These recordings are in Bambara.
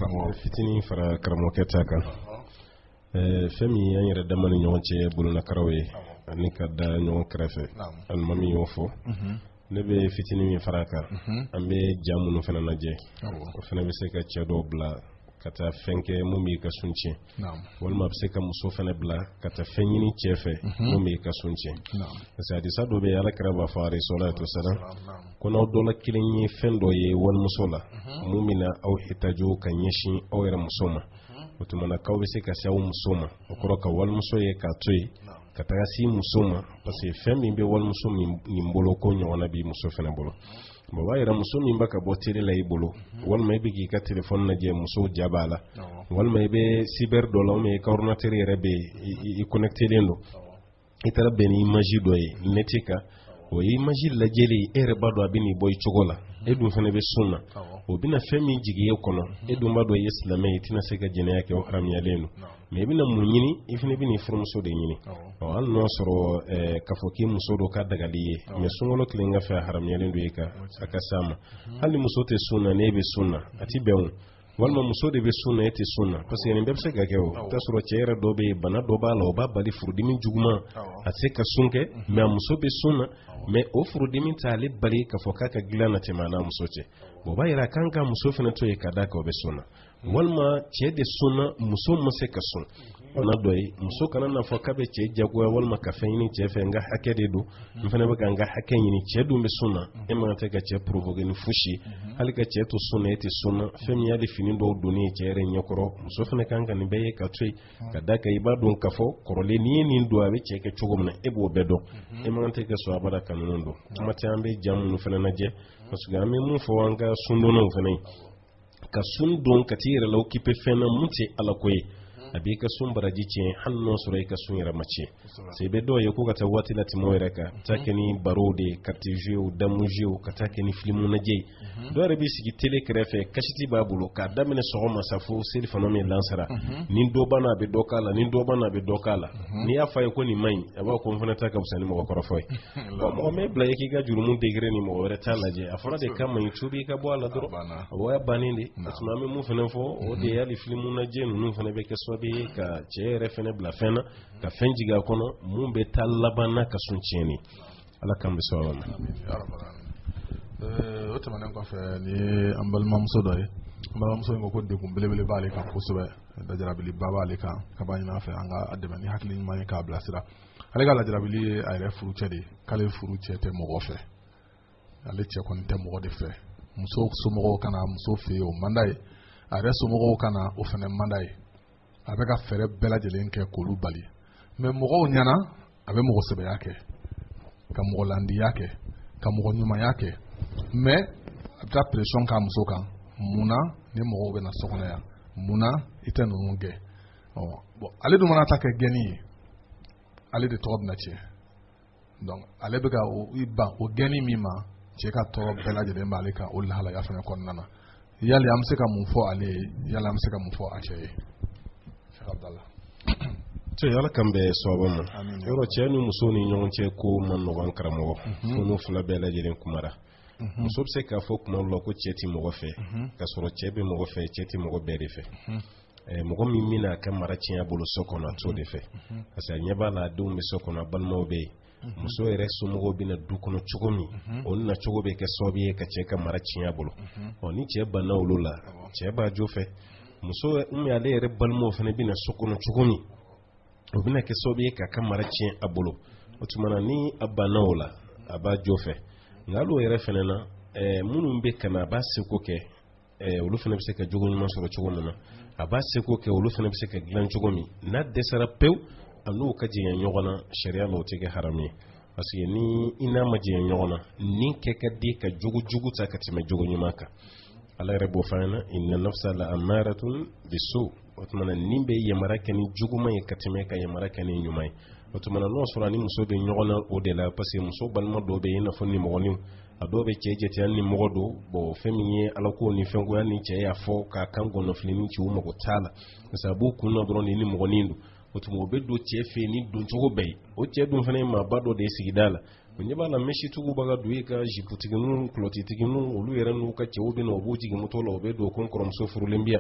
karamɔgɔ fitinin fara karamɔgɔkɛ ta kan fɛn min an yɛrɛ dama ni ɲɔgɔn cɛ bololakaraw ye ani ka da ɲɔgɔn kɛrɛfɛ alimami y'o fɔ ne bɛ fitinin min fara kan an bɛ ja minnu fana lajɛ o fana bɛ se ka cɛ dɔw bila ka taa fɛn kɛ mun b'i ka sun tiɲɛ walima a bɛ se ka muso fana bila ka taa fɛn ɲini cɛ fɛ mun b'i ka sun tiɲɛ parce que hadisa dɔ bɛ yen Alakira b'a fɔ alayhi salatu wasalam ko n'aw dɔ la kelen ye fɛn dɔ ye walimuso la mun bɛ na aw hitajo ka ɲɛsin aw yɛrɛ muso ma o tuma na k'aw bɛ se ka se aw muso ma o kɔrɔ ka walimuso ye k'a to yen ka taga si muso ma parce que fɛn min bɛ walimuso min bolo ko ɲɔgɔnna b'i muso fana bolo bon b'a yɛrɛ muso min bɛ ka bɔ télé la i bolo walima i bɛ k'i ka téléphone lajɛ muso ja b'a la walima i bɛ cyber dɔ la ou bien i ka ordinateur yɛrɛ bɛ i connecté len don i taara bɛn ni image dɔ ye net kan o image lajɛli e yɛrɛ b'a dɔn a bɛ n'i bɔ i cogo la e dun fana bɛ sunna o bɛna fɛn min jigin e kɔnɔ e dun b'a dɔn i ye silamɛ ye i tɛna se ka jɛnɛya kɛ o haramuyalen don mais i bɛna mun ɲini i fana bɛ n'i furumuso de ɲini hali n'o sɔrɔ k'a fɔ k'i muso don ka dagali ye mais sunkalo kelen ka fɛ a haramuyalen don a ka s'a ma hali muso tɛ sunna n'e bɛ sunna a ti bɛn o walima muso de bɛ sunna e tɛ sunna parce que nin bɛɛ bɛ se ka kɛ o i t'a sɔrɔ cɛ yɛrɛ dɔ bɛ yen bana dɔ b'a la o b'a bali furudimi juguman a tɛ se ka sun kɛ mais a muso bɛ sunna mais o furudimi t'ale bali k'a fɔ k'a ka dilan na tɛmɛ a n'a muso cɛ o b'a yira a kan ka muso fana to yen ka d'a kan o bɛ sunna walima cɛ de sunna muso ma se ka sun ona dɔ ye muso kana n'a fɔ k'a bɛ cɛ jagoya walima ka fɛn ɲini cɛ fɛ n ka hakɛ de don n fana bɛ ka n ka hakɛ ɲini cɛ dun bɛ sunna e man tɛ ka cɛ provoquer ni fosi hali ka cɛ to sunna e tɛ sunna fɛn min y'ale fini dɔw donni ye cɛ yɛrɛ ɲɛkɔrɔ muso fana kan ka nin bɛɛ ye ka to yen ka d'a kan i b'a dɔn k'a fɔ kɔrɔlen n'i ye nin don a bɛ cɛ kɛ cogo min na e b'o bɛɛ dɔn e man tɛ ka sɔn abada ka ninnu don kuma tɛ an bɛ ja minnu fana lajɛ parce que an bɛ mun fɔ an ka sundonnaw fana ye ka sun don ka t'i yɛrɛ la occuper fɛn na mun tɛ ala ko ye a b'i ka sun baraji tiɲɛ hali n'o sɔrɔ i ka sun yɛrɛ ma tiɲɛ c'est bɛ dɔw ye ko ka taa waati la tɛmɛ o yɛrɛ kan taa kɛ ni barow de ye carte jeux damu jeux ka taa kɛ ni film lajɛ ye dɔw yɛrɛ b'i sigi télé kɛrɛfɛ kasiti b'a bolo k'a daminɛ sɔgɔma sa fo seli fana min lansara ni dɔ banna a bɛ dɔ k'a la ni dɔ banna a bɛ dɔ k'a la n'i y'a fɔ a ye ko nin man ɲi a b'a ko n fana ta ka fisa ni mɔgɔkɔrɔfɔ ye bon mɔgɔ m'e bila i k'i ka jurumu degré ni mɔgɔ wɛrɛ t'a lajɛ a fɔra de ka man ɲi tubi i ka bɔ a la dɔrɔn o y'a bannen de parce que an bɛ mun fana fɔ o de ye hali film lajɛ ninnu fana bɛ kɛ sababu ye ka cɛ yɛrɛ fana bila fɛn na ka fɛn jigin a kɔnɔ mun bɛ taa laban n'a ka sun tiɲɛni ala k'an bɛ sɔn a ma o tɛmɛnen kɔfɛ ni an balimamuso dɔ ye an balimamuso in ko degun belebele b'ale kan kosɛbɛ lajarabiliba b'ale kan ka b'a ɲin'a fɛ an ka dɛmɛ ni hakili ɲuman ye k'a bilasira ale ka lajarabili ye a yɛrɛ furucɛ de ye k'ale furu cɛ tɛ mɔgɔ fɛ ale cɛ kɔni tɛ mɔgɔ de fɛ muso somɔgɔw kana muso fɛ yen o man d'a ye a yɛrɛ somɔgɔw kana o fana man d'a ye a bɛ ka fɛɛrɛ bɛɛ lajɛlen kɛ k'olu bali mais mɔgɔw ɲɛna a bɛ mɔgɔ sɛbɛya kɛ ka mɔgɔ landiya kɛ ka mɔgɔ ɲumanya kɛ mais a bɛ taa pression k'a muso kan munna ni mɔgɔw bɛ na so kɔnɔ yan munna i tɛ ninnu gɛn bon ale dun mana ta kɛ gɛnni ye ale de tɔgɔ bɛna tiɲɛ donc ale bɛ ka o gɛnni min ma cɛ ka tɔɔrɔ bɛɛ lajɛlen b'ale kan o lahalaya fana kɔnɔna na yali an bɛ se ka mun fɔ ale ye yali an bɛ se ka mun fɔ a cɛ ye cɛ ala kan bɛ sɔbɔ ma yɔrɔ cɛ ni muso ni ɲɔgɔn cɛ ko man nɔgɔn karamɔgɔ fo n'u fila bɛɛ lajɛlen kumara muso bɛ se k'a fɔ kuma dɔ la ko cɛ ti mɔgɔ fɛ ka sɔrɔ cɛ bɛ mɔgɔ fɛ cɛ ti mɔgɔ bɛɛ de fɛ mɔgɔ min bɛna a ka mara tiɲɛ bolo so kɔnɔ a t'o de fɛ parce que a ɲɛ b'a la a denw bɛ so kɔnɔ a balimaw bɛ yen muso yɛrɛ somɔgɔw bɛna du kɔnɔ cogo min o na cogo bɛ kɛ sababu ye ka cɛ ka mara tiɲɛ bolo ni cɛ banna olu la cɛ b'a jo fɛ muso ale yɛrɛ balimaw fana bɛna so kɔnɔ cogo min o bɛna kɛ sababu ye k'a ka mara tiɲɛ a bolo o tuma na ni a banna o la a b'a jo fɛ nka hali o yɛrɛ fana na minnu bɛ kana a b'a seko kɛ olu fana bɛ se ka jogo ɲuman sɔrɔ cogo min na a b'a seko kɛ olu fana bɛ se ka dilan cogo min n'a dɛsɛra pewu a n'u ka jɛɲɛ ɲɔgɔn na sariya la o tɛ kɛ haramu ye parce que ni i n'a ma jɛɲɛ ɲɔgɔn na nin kɛ ka di ka jogo jugu ta ka tɛmɛ jogo ɲuman kan ala yɛrɛ b'o fɔ an ɲɛna inna nafsa la amaratun bisu o tuma na nin bɛ yamara kɛ ni juguman ye ka tɛmɛ ka yamara kɛ ni ɲuman ye o tuma na n'o sɔrɔ ni muso bɛ ɲɔgɔn na o de la parce que muso balima dɔw bɛ yen i n'a fɔ nimɔgɔninw a dɔw bɛ cɛ jate hali ni mɔgɔ don bon fɛn min ye ala ko ni fɛn goya ni cɛ y'a fɔ k'a kan gɔnɔfilini ci o mago t'a la parce que a b'u kun na dɔrɔn ni nimɔgɔnin don o tuma o bɛ don cɛ fɛ yen ni don cogo bɛɛ ye o cɛ dun fana ye maaba dɔ de ye sigida la nyeba la meshi tugu baga duye ka jiputiginu klotitiginu olu yere nu ka cewu be no boji gi moto lo be do kon korom so furu lembia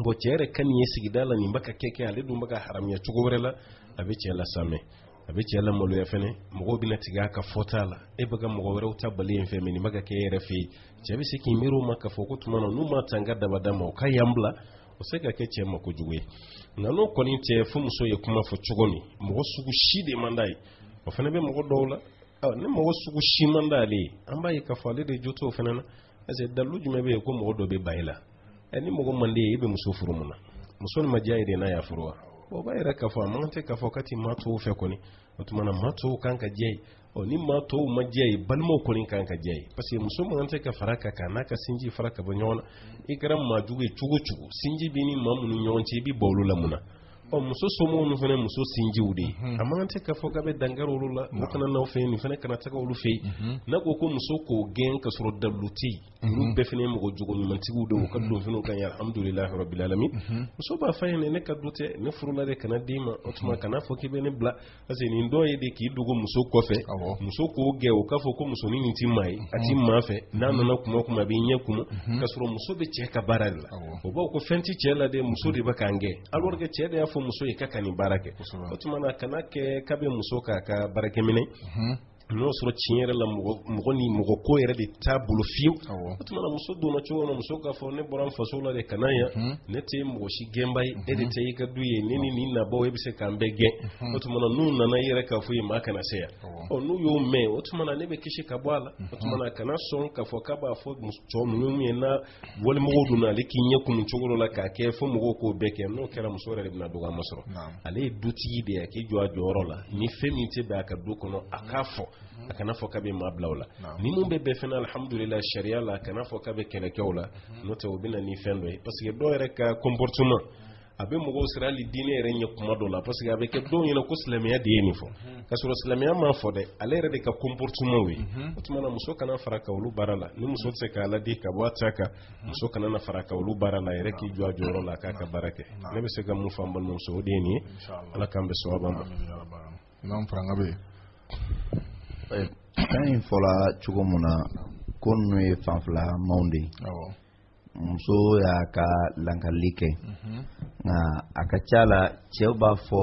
bo cere kan yesi gidala ni mbaka keke ale dum baga haram ya tugu werela abe cela same abe cela molu ya fene mo bina tiga ka fotala e baga mo were uta bali en feme ni baga ke yere fi cebe siki miro maka foko tumana nu mata ngada badama o kayambla o seka ke cema ko juwe ngano koni te fu muso ye kuma fo chugoni mo sugu shide mandai o fene be mo dowla ne mo sugu shimandali amba yi ka fale de joto fenana ase dalu jume be ko mo do be bayla eni mo mande be muso furu muna muso ma jaide na ya furuwa o bayra ka fo amante ka fo kati mato fe koni otumana mato kanka jey o ni mato ma jey balmo koni kanka jey parce que muso mante ka faraka kana ka sinji faraka banyona ikram ma juge chugu sinji bini mamunu nyonche bi bolu lamuna o muso somo nu fene muso sinji wudi amante ka fo ka be dangaro lula mutana no fe ni fene kana taka olu fe na ko ko muso ko gen ka soro daluti nu be fene mo jogo ni manti wudo ka do fene kan ya alhamdulillah rabbil alamin muso ba fa ne ka dute ne furula de kana dima otuma kana fo ki be ne bla ase ni ndo ye de ki dugo muso ko fe muso ko ge o ka fo ko muso ni ti mai ati ma fe na no na kuma be nye kuma ka soro muso be che ka baralla o ba ko fenti che la de muso de ba kange alor ge che de ya muso ye kakani barake otumana kanake kabe muso ka barake mine no soro chinyere la mugo ni mugo ko yere de tabulu fiu otumana muso do na chuo no muso ka fo ne boram fasola de kanaya nete mugo shi gembai edite yi ka duye nini ni na bo ebise kambege otumana nu na yere ka fu yima kana seya o nu yo me otumana ne be kishi ka bwala otumana kana son ka fo ka ba fo muso mu yena wol mugo do na le kinye ku chugolo la ka ke fo mugo ko beke no kera muso re na do ga masoro ale duti de ya ke jwa jorola ni femite ba ka do kono akafo akana fo kabe mablawla ni mumbe be fena alhamdulillah sharia la kana fo kabe kele kewla note obina ni fendo parce que do rek comportement abe mo go sirali dine renye kuma do la parce que abe ke do yina ko islamiya de ni fo kasuro islamiya ma fo de ale re de ka comportement wi otumana muso kana faraka wulu barala ni muso tse ka la di ka bwata ka muso kana na faraka wulu barala re ki jwa joro la ka barake ne be se ga mu fambal mo so de ni ala kambe so abamba imam franga be kan fola cogo mun na ko ninnu ye fanfila maw de muso y'a ka lankali kɛ nka a ka ca la cɛw b'a fɔ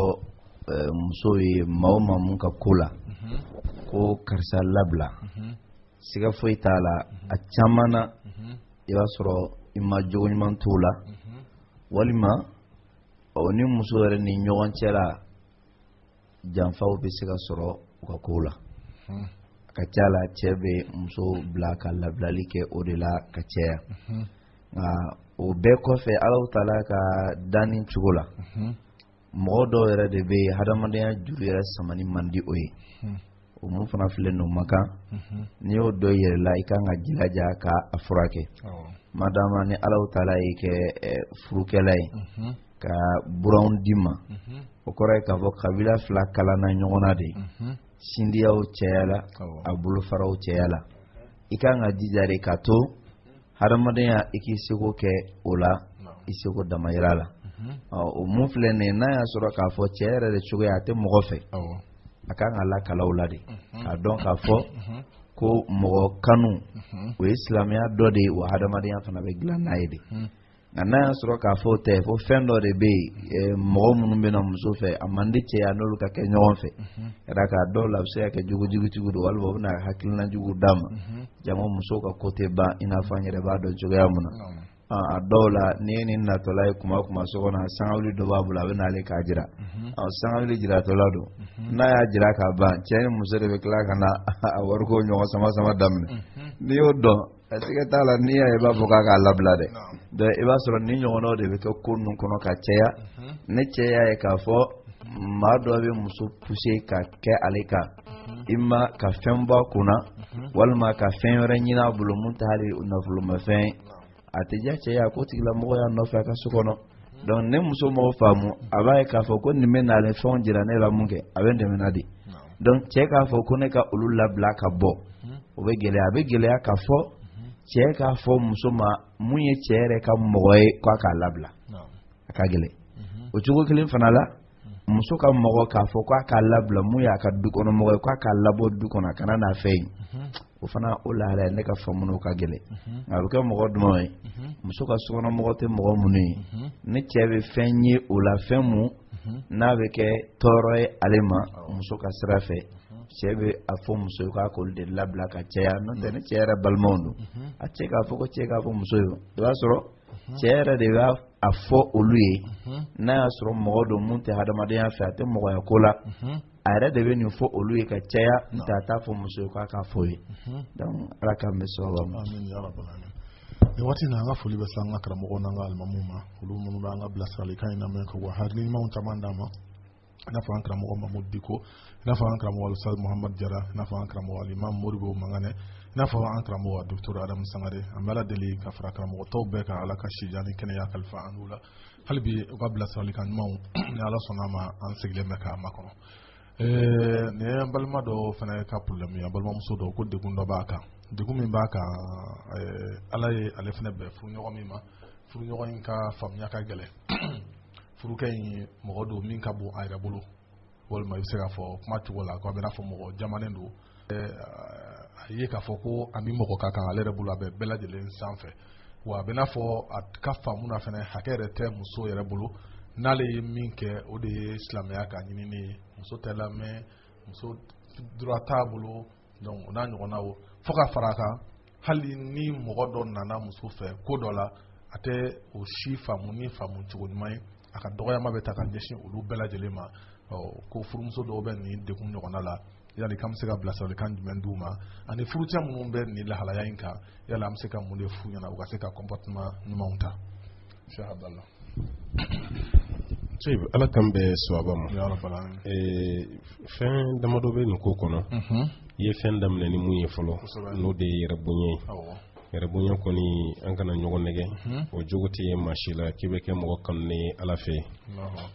muso ye maa o maa mun ka ko la ko karisa labila siga foyi t'a la a caman na i b'a sɔrɔ i ma jogo ɲuman t'o la walima ni muso yɛrɛ ni ɲɔgɔn cɛ la janfaw bɛ se ka sɔrɔ u ka ko la. Ka ca la cɛ bɛ muso bila ka labilali kɛ o de la ka cɛya nka o bɛɛ kɔfɛ Alahu Taala ka danni cogo la mɔgɔ dɔw yɛrɛ de bɛ hadamadenya juru yɛrɛ samani man di o ye o mun fana filɛ nin o man kan n'i y'o dɔ yɛrɛ la i kan ka jilaja ka a furakɛ madama ni Alahu Taala y'i kɛ furukɛla ye ka buranw di ma o kɔrɔ ye k'a fɔ kabila fila kalanna ɲɔgɔn na de sindiyaw cɛyala a bolofaraw cɛyala i kan ka jija de ka to hadamadenya i k'i seko kɛ o la i seko damayira la o mun filɛ nin ye n'a y'a sɔrɔ k'a fɔ cɛ yɛrɛ de cogoya a tɛ mɔgɔ fɛ a kan ka lakalaw la de k'a dɔn k'a fɔ ko mɔgɔ kanu o ye silamɛya dɔ de ye wa hadamadenya fana bɛ dilan n'a ye de nka n'a y'a sɔrɔ k'a fɔ o tɛ fo fɛn dɔ de bɛ yen mɔgɔ minnu bɛ na muso fɛ a man di cɛ n'olu ka kɛ ɲɔgɔn fɛ ka k'a dɔw la a bɛ se ka kɛ jugutigiw don walima u bɛ na hakilina jugu d'a ma jama muso ka ko tɛ ban i n'a fɔ an yɛrɛ b'a dɔn cogoya min na a dɔw la ni ye nin natɔla ye kuma so kɔnɔ sangawuli dɔ b'a bolo a bɛ n'ale k'a jira sangawuli jiratɔla don n'a y'a jira k'a ban cɛ ni muso de bɛ tila ka na a wariko ɲɔgɔn sama daminɛ n'i y'o dɔn ɛseke t'a la n'i y'a ye i b'a fɔ k'a k'a labila dɛ donc i b'a sɔrɔ ni ɲɔgɔnnaw de bɛ kɛ ko ninnu kɔnɔ ka caya ne cɛ y'a ye k'a fɔ maa dɔ bɛ muso pousser ka kɛ ale kan i ma ka fɛn bɔ a kunna walima ka fɛn wɛrɛ ɲini a bolo mun tɛ hali nafolomafɛn ye a tɛ diya cɛ ye a ko tigilamɔgɔ y'a nɔfɛ a ka so kɔnɔ donc ne muso m'o faamu a b'a ye k'a fɔ ko nin bɛ n'ale fɛnw jira ne la mun kɛ a bɛ n dɛmɛ na de donc cɛ k'a fɔ ko ne ka olu labila ka bɔ o bɛ gɛlɛya a bɛ gɛlɛya k'a fɔ cɛ k'a fɔ muso ma mun ye cɛ yɛrɛ ka mɔgɔ ye k'a k'a labila a ka gɛlɛn o cogo kelen fana la muso ka mɔgɔ k'a fɔ k'a ka labila mun y'a ka du kɔnɔ mɔgɔ ye k'a ka labɔ du kɔnɔ kana n'a fɛ yen o fana o lahala ne ka faamu ka gɛlɛn nka a bɛ kɛ mɔgɔ duman ye muso ka sokɔnɔ mɔgɔ tɛ mɔgɔ minnu ye ne cɛ bɛ fɛn ye o la fɛn mun n'a bɛ kɛ tɔɔrɔ ye ale ma muso ka sira fɛ cɛ bɛ a fɔ muso ye k'a k'olu de labila ka caya n'o tɛ ne cɛ yɛrɛ balimaw don a cɛ k'a fɔ ko cɛ k'a fɔ muso ye o b'a sɔrɔ cɛ yɛrɛ de b'a a fɔ olu ye n'a y'a sɔrɔ mɔgɔ don mun tɛ hadamadenya fɛ a tɛ mɔgɔya ko la a yɛrɛ de bɛ nin fɔ olu ye ka caya n tɛ a t'a fɔ muso ye k'a k'a fɔ ye donc ala k'an bɛ sababa ma. nin waati in na an ka foli bɛ se an ka karamɔgɔw n'an ka alimamuw ma olu minnu b'an ka bilasiralikan in lamɛn ka wa hakiliɲumanw caman d'an ma i n'a fɔ an karamɔgɔ Mamudu Diko i n'a fɔ an karamɔgɔ Ustaz Muhamadu Jara i n'a fɔ an karamɔgɔ Alimam Modibo Mangane i n'a fɔ an karamɔgɔ Dr Adamu Sangare an bɛ ala deli ka fara karamɔgɔ tɔw bɛɛ kan ala ka sijan ni kɛnɛya kalifa an n'u la hali bi u ka bilasiralikan ɲumanw ni ala sɔnna ma an sigilen bɛ k'a makɔnɔ nin ye an balima dɔ fana ka problème ye an balimamuso dɔ ko degun dɔ b'a kan degun min b'a kan ala ye ale fana bɛn furuɲɔgɔn min ma furuɲɔgɔn in ka faamuya ka gɛlɛn furukɛ in mɔgɔ don min ka bon a yɛrɛ bolo walima i bɛ se k'a fɔ kuma cogo la ko a bɛ n'a fɔ mɔgɔ jamanen don a ye k'a fɔ ko a bɛ mɔgɔ ka kan ale yɛrɛ bolo a bɛ bɛɛ lajɛlen sanfɛ wa a bɛ n'a fɔ a ka faamu na fana hakɛ yɛrɛ tɛ muso yɛrɛ bolo n'ale ye min kɛ o de ye silamɛya ka ɲinini ye muso tɛ lamɛn muso droit t'a bolo donc o n'a ɲɔgɔnnaw fo ka fara a kan hali ni mɔgɔ dɔ nana muso fɛ ko dɔ la a tɛ o si faamu ni faamu cogo ɲuman ye a ka dɔgɔyama bɛ ta ka ɲɛsin olu bɛɛ lajɛlen ma ko furumuso dɔw bɛ nin degun ɲɔgɔnna la yali k'an bɛ se ka bilasiralikan jumɛn d'u ma ani furucɛ minnu bɛ nin lahalaya in kan yali an bɛ se ka mun de f'u ɲɛna u ka se ka comportement ɲumanw ta Cheikh Abdallah. ala kan bɛ sababa ma fɛn damadɔ bɛ nin ko kɔnɔ i ye fɛn daminɛ ni mun ye fɔlɔ n'o de ye yɛrɛ bonya ye yɛrɛ bonya kɔni an kana ɲɔgɔn nɛgɛ o jogo tɛ maa si la k'i bɛ kɛ mɔgɔ kanunen ye ala fɛ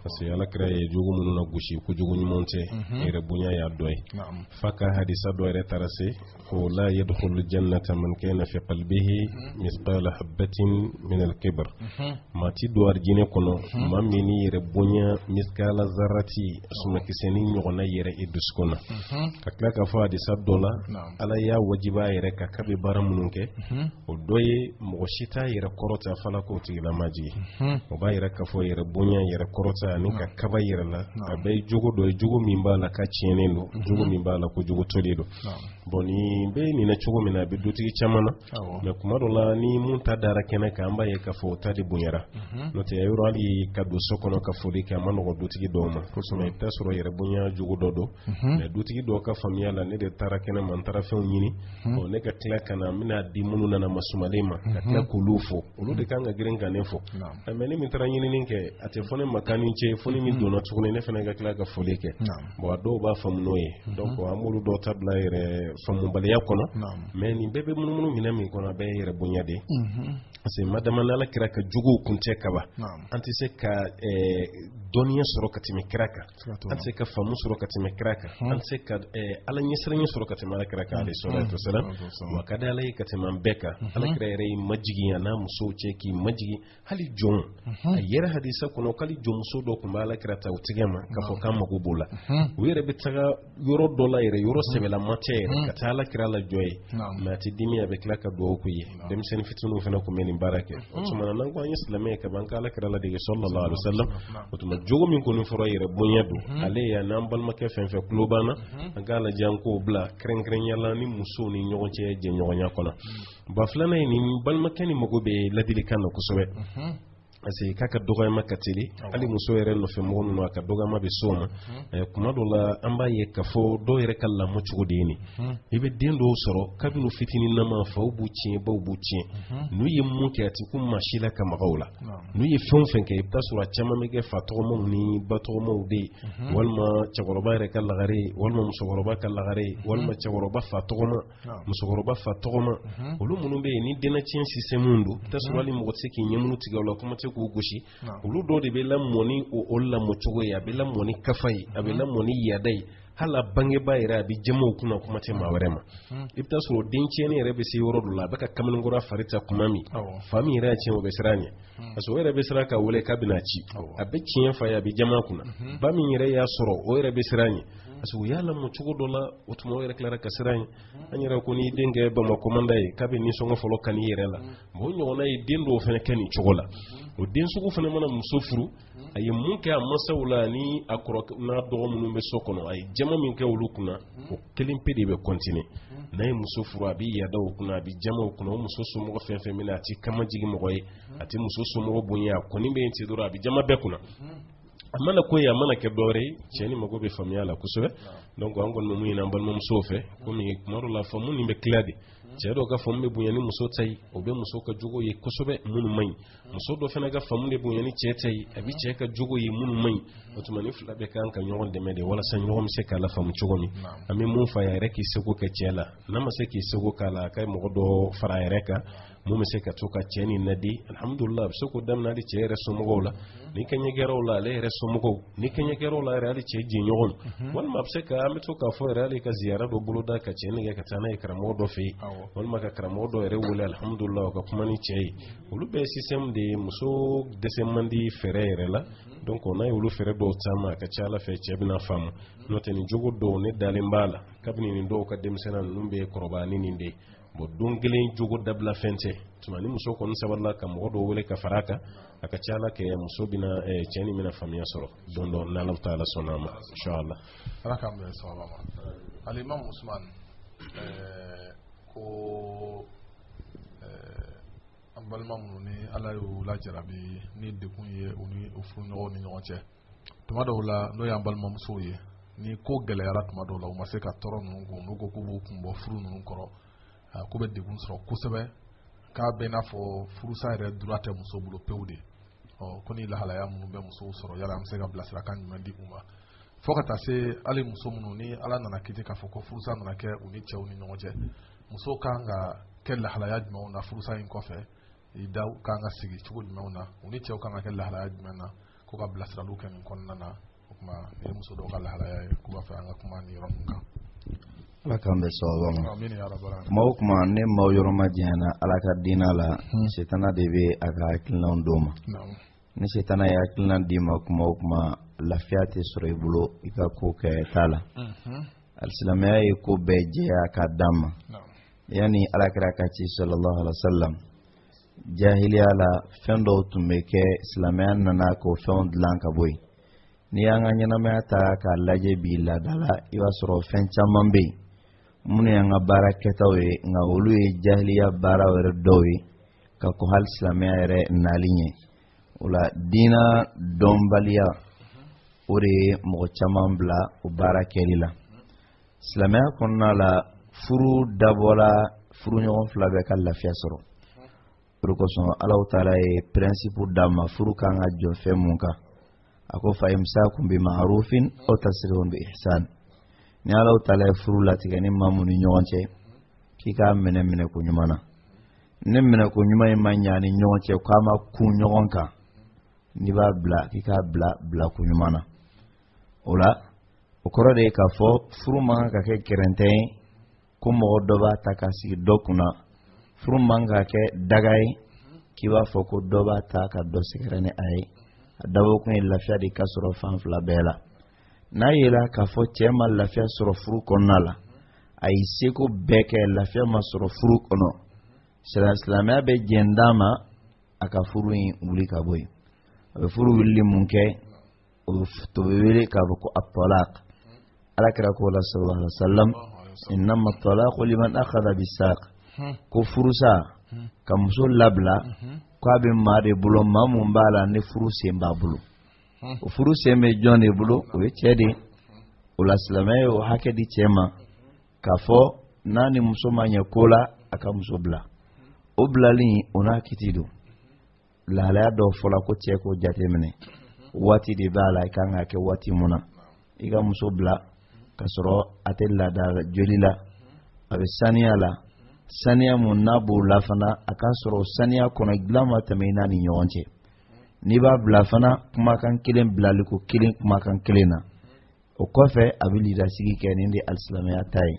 parce que ala kira ye jogo minnu na gosi ko jogo ɲuman tɛ yɛrɛ bonya y'a dɔ ye fa ka hadisa dɔ yɛrɛ taara se ko la yadkhulu jannata man kana fi qalbihi misqala habatin min al-kibr maa ti don arijinɛ kɔnɔ maa min ni yɛrɛ bonya misqala zarrati sumakisɛni ɲɔgɔnna yɛrɛ i dusukun na ka tila k'a fɔ hadisa dɔ la ala y'a wajiba yɛrɛ ka kabi baara minnu kɛ o dɔ ye mɔgɔ si t'a yɛrɛ kɔrɔta fala k'o tigilama jigi o b'a yɛrɛ k'a fɔ yɛrɛ bonya yɛrɛ kɔrɔta ani ka kaba yɛrɛ la a bɛɛ ye jogo dɔ ye jogo min b'a la ka tiɲɛnen don jogo min b'a la ko jogo tolen don bon nin bɛ nin na cogo min na a bɛ dutigi caman na mais kuma dɔ la ni mun ta dara kɛnɛ kan an b'a ye k'a fɔ o ta de bonyara n'o tɛ yɔrɔ hali ka don so kɔnɔ ka foli kɛ a ma nɔgɔ dutigi dɔw ma mais i bɛ taa sɔrɔ yɛrɛ bonya jogo dɔ don mais dutigi dɔw ka faamuya la ne de taara kɛnɛ ma n taara fɛnw ɲini bon ne ka tila ka na n bɛna di minnu nana masumalen ma ka tila k'olu fɔ olu de kan ka girin ka ne fɔ mais ne min taara ɲinini kɛ a tɛ fɔ ne ma kan ni ce fɔ ne min donna tuguni ne fana ka tila ka foli kɛ bon a dɔw b'a faamu n'o ye donc an b'olu dɔw ta bila yɛrɛ faamubaliya kɔnɔ mais nin bɛɛ bɛ munumunu minɛ min kɔnɔ a bɛɛ ye yɛrɛ bonya de parce que madama n'ala kira ka juguw kun tɛ kaba an tɛ se ka dɔnniya sɔrɔ ka tɛmɛ kira kan an tɛ se ka faamu sɔrɔ ka tɛmɛ kira kan an tɛ se ka ala ɲɛsiranɲɛ sɔrɔ ka tɛmɛ ala kira kan alayhi salatu wasalam wa ka di ala ye ka tɛmɛ an bɛɛ kan ala kira yɛrɛ ye majigin a n'a musow cɛ k'i majigin hali jɔn a yɛrɛ hadisa kɔnɔ k'ali jɔnmuso dɔ tun bɛ ala kira ta o tigɛ ma k'a fɔ k'an mago b'o la u yɛrɛ bɛ taga yɔrɔ dɔ la yɛrɛ yɔrɔ sɛbɛlama tɛ yɛrɛ ka taa ala kira la jɔ ye mais a tɛ dimi a bɛ tila ka dugawu k'u ye denmisɛnnin fitininw fana tun bɛ nin baara kɛ o tuma na n'an ko an ye silamɛ ye ka ban ka ala kira la dege sallallahu alaihi wasallam o tuma jogo min kɔni fɔra yɛrɛ bonya don ale ye n'an balimakɛ fɛn fɛn tulo banna an k'a lajɛ an k'o bila kɛrɛnkɛrɛnya la ni musow ni ɲɔgɔn cɛ jɛɲɔgɔnya kɔnɔ ba filanan ye nin balimakɛ ni mago bɛ ladilikan na kosɛbɛ parce que k'a ka dɔgɔyama ka teli hali muso yɛrɛ nɔfɛ mɔgɔ ninnu a ka dɔgɔyama bɛ s'o ma kuma dɔ la an b'a ye k'a fɔ dɔw yɛrɛ ka lamɔ cogo de ye nin i bɛ den dɔw sɔrɔ kabini fitinin nama faw b'u tiɲɛ baw b'u tiɲɛ n'u ye mun kɛ a ti kun maa si la ka magaw la n'u ye fɛn o fɛn kɛ i bɛ taa sɔrɔ a caman bɛ kɛ fa tɔgɔmaw ni ba tɔgɔmaw de ye walima cɛkɔrɔba yɛrɛ ka lagare walima musokɔrɔba ka lagare walima cɛkɔrɔba fa tɔgɔma musokɔrɔba fa tɔgɔma olu minnu bɛ yen ni dennaciɲɛ système don i bɛ taa sɔrɔ hali mɔgɔ tɛ se k'i ɲɛmunu tigɛ o la kuma tɛ k'u gosi olu dɔw de bɛ lamɔ ni o lamɔ cogo ye a bɛ lamɔ ni kafa ye a bɛ lamɔ ni yaada ye hala bangeba yɛrɛ a bi jamaw kunna kuma tɛ maa wɛrɛ ma i bɛ taa sɔrɔ den tiɲɛni yɛrɛ bɛ se yɔrɔ dɔ la a bɛ ka kamalenkɔrɔ fari ta kuma min fa min yɛrɛ y'a tiɲɛ o bɛ siran ɲɛ parce que o yɛrɛ bɛ siran ka wele k'a bɛna ci a bɛ tiɲɛ fa ye a bɛ jama kunna ba min yɛrɛ y'a sɔrɔ o yɛrɛ bɛ siran ɲɛ parce que u y'a lamɔ cogo dɔ la o tuma o yɛrɛ tilara ka siran ɲɛ an yɛrɛ ko n'i den kɛ Bamakɔmanda ye k'a bɛ nisɔngɔ fɔlɔ kan i yɛrɛ la o ɲɔgɔnna ye den dɔw fana kɛ nin cogo la o den sugu fana mana muso furu a ye mun kɛ a masaw la ni a kɔrɔ n'a dɔgɔ minnu bɛ so kɔnɔ a ye jama min kɛ olu kunna o kelen pe de bɛ continuer n'a ye muso furu a bɛ yada o kunna a bɛ jama o kunna o muso somɔgɔ fɛn fɛn mina a tɛ kama jigi mɔgɔ ye a tɛ muso somɔgɔ bonya a kɔni bɛ yen ten dɔrɔn a bɛ jama bɛɛ kunna a mana ko ye a mana kɛ dɔwɛrɛ ye cɛ ni mago bɛ faamuya la kosɛbɛ donc an kɔni bɛ mun ɲini an balimamusow fɛ komi kuma dɔ la faamu nin bɛ tila de cɛ dɔw ka faamu bɛ bonya ni muso ta ye o bɛ muso ka jogo ye kosɛbɛ minnu man ɲi muso dɔ fana ka faamu de bonya ni cɛ ta ye a bɛ cɛ ka jogo ye minnu man ɲi o tuma ni fila bɛɛ kan ka ɲɔgɔn dɛmɛ de walasa ɲɔgɔn bɛ se k'a la faamu cogo min an bɛ mun fa a yɛrɛ k'i seko kɛ cɛ la n'a ma se k'i seko k'a la a ka mɔgɔ dɔ fara a yɛrɛ kan mun bɛ se ka to ka cɛ nin nadi alhamdulillah a bɛ se k'o daminɛ hali cɛ yɛrɛ somɔgɔw la ni kɛɲɛkɛraw la ale yɛrɛ somɔgɔw ni kɛɲɛkɛraw la yɛrɛ hali cɛ jɛɲɔgɔn walima a bɛ se ka an bɛ to k'a fɔ yɛrɛ hali ka ziyara dɔ boloda ka cɛ nɛgɛ ka taa n'a ye karamɔgɔ dɔ fɛ yen walima ka karamɔgɔ dɔ yɛrɛ wele alhamdulillah o ka kuma ni cɛ ye olu bɛɛ ye système de ye muso dɛsɛ man di fɛɛrɛ yɛrɛ la donc n'a ye olu fɛɛrɛ dɔw caman a ka ca ala fɛ cɛ bɛna faamu n'o tɛ nin jogo dɔw ne dalen b'a la kabini nin dɔw ka denmisɛnnin ninnu bɛ kɔrɔbaya ni nin de ye bon don kelen jogo dabila fɛn tɛ tuma ni muso kɔni sabarila ka mɔgɔ dɔw wele ka fara a kan a ka ca ala kɛ muso bɛna cɛ ni bɛna faamuya sɔrɔ don dɔ n'Ala taala sɔnna a ma inshallah ala k'an bɛn sababa ma Alimam Usman ko an balima minnu ni ala y'u lajarabi ni dekun ye u ni u furuɲɔgɔnw ni ɲɔgɔn cɛ tuma dɔw la n'o y'an balimamusow ye ni ko gɛlɛyara tuma dɔw la u ma se ka tɔɔrɔ ninnu kun n'u ko k'u b'u kun bɔ furu ninnu kɔrɔ k'u bɛ dekun sɔrɔ kosɛbɛ k'a bɛ n'a fɔ furusa yɛrɛ dura tɛ muso bolo pewu de ko ni lahalaya minnu bɛ musow sɔrɔ yala an bɛ se ka bilasirakan jumɛn di u ma fo ka taa se hali muso minnu ni ala nana kiti k'a fɔ ko furusa nana kɛ u ni cɛw ni ɲɔgɔn cɛ muso kan ka kɛ lahalaya jumɛnw na furusa in kɔfɛ i da kan ka sigi cogo jumɛnw na u ni cɛw kan ka kɛ lahalaya jumɛn na ko ka bilasiraliw kɛ nin kɔnɔna na o kuma ni ye muso dɔw ka lahalaya ye k'u b'a fɛ an ka kuma nin yɔrɔ ninnu kan ala k'an bɛ sababa ma kuma o kuma ne maaw yɔrɔ ma janyana ala ka diinɛ la setana de bɛ a ka hakilinaw d'o ma ni setana ye hakilina d'i ma kuma o kuma lafiya tɛ sɔrɔ i bolo i ka ko kɛ t'a la alisilamɛya ye ko bɛɛ jɛya k'a d'an ma yani alakira ka ci sallallahu alaihi wa sallam jahiliya la fɛn dɔw tun bɛ kɛ silamɛya nana k'o fɛnw dilan ka bɔ yen n'i y'an ka ɲɛnamaya ta k'a lajɛ bi laada la i b'a sɔrɔ fɛn caman bɛ yen minnu y'an ka baara kɛtaw ye nka olu ye jahiliya baara wɛrɛ dɔw ye ka ko hali silamɛya yɛrɛ nali ɲɛ o la diina dɔnbaliya o de ye mɔgɔ caman bila o baara kɛli la silamɛya kɔnɔna la furu dabɔla furuɲɔgɔn fila bɛɛ ka lafiya sɔrɔ o de kosɔn Alahu Taala ye principe d'a ma furu kan ka jɔ fɛn mun kan a ko fa imsakun bi ma'rufin aw tasrihun bi ihsan ni Alahu Taala ye furu latigɛ ni maa mun ni ɲɔgɔn cɛ k'i k'a minɛ ko ɲuman na ni minɛ ko ɲuman in ma ɲa ni ɲɔgɔn cɛ k'a ma kun ɲɔgɔn kan n'i b'a bila k'i k'a bila ko ɲuman na o la o kɔrɔ de ye k'a fɔ furu man ka kɛ gɛrɛntɛ ye ko mɔgɔ dɔ b'a ta ka sigi dɔ kunna furu man ka kɛ daga ye k'i b'a fɔ ko dɔ b'a ta ka dɔ sɛgɛrɛ ni a ye a dabɔ kun ye lafiya de ka sɔrɔ fan fila bɛɛ la n'a yela k'a fɔ cɛ ma lafiya sɔrɔ furu kɔnɔna la a y'i seko bɛɛ kɛ lafiya ma sɔrɔ furu kɔnɔ silamɛya bɛ jɛn d'a ma a ka furu in wuli ka bɔ yen a bɛ furu wulili mun kɛ o bɛ wele k'a fɔ ko at-talaq alakira ko la sallallahu alaihi wasallam innama at-talaqu liman akhadha bis-saq ko furusa ka muso labila k'a bɛ maa de bolo maa mun b'a la ni furu sen b'a bolo o furu sen bɛ jɔn de bolo o ye cɛ de o la silamɛya ye o hakɛ di cɛ ma k'a fɔ n'a ni muso ma ɲɛ ko la a ka muso bila o bilali o n'a kiti don lahalaya dɔw fɔla ko cɛ k'o jateminɛ waati de b'a la i kan ka kɛ waati mun na i ka muso bila ka sɔrɔ a tɛ laada joli la a bɛ saniya la saniya mun n'a b'o la fana a k'a sɔrɔ saniya kɔnɔ dilan ma tɛmɛ i n'a ni ɲɔgɔn cɛ n'i b'a bila fana kumakan kelen bilali ko kelen kumakan kelen na o kɔfɛ a bɛ lidasigi kɛ nin de alisilamɛya ta ye